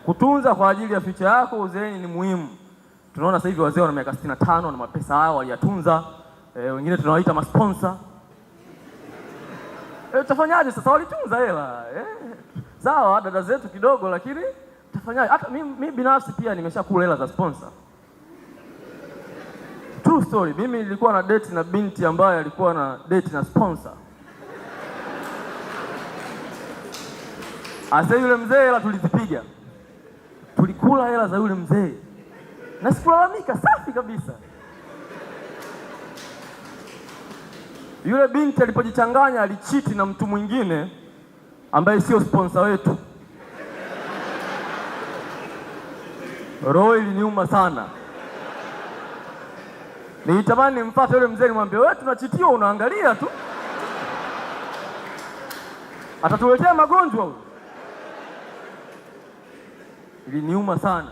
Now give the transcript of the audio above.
Kutunza kwa ajili ya future yako uzeeni ni muhimu. Tunaona sasa hivi wazee wana miaka 65 na mapesa yao waliyatunza. Wengine tunawaita masponsor. Utafanyaje sasa? Walitunza hela. Sawa dada zetu kidogo, lakini utafanyaje? Hata mimi binafsi pia nimeshakula hela za sponsor. True story. Mimi nilikuwa na date na binti ambaye alikuwa na date na sponsor. Asa yule mzee hela tulizipiga. Tulikula hela za yule mzee. Na sikulalamika, safi kabisa. Yule binti alipojichanganya alichiti na mtu mwingine ambaye sio sponsor wetu. Roho iliniuma sana. Nilitamani nimfuate yule mzee nimwambie, wewe tunachitiwa unaangalia tu. Atatuletea magonjwa huyo. Iliniuma sana.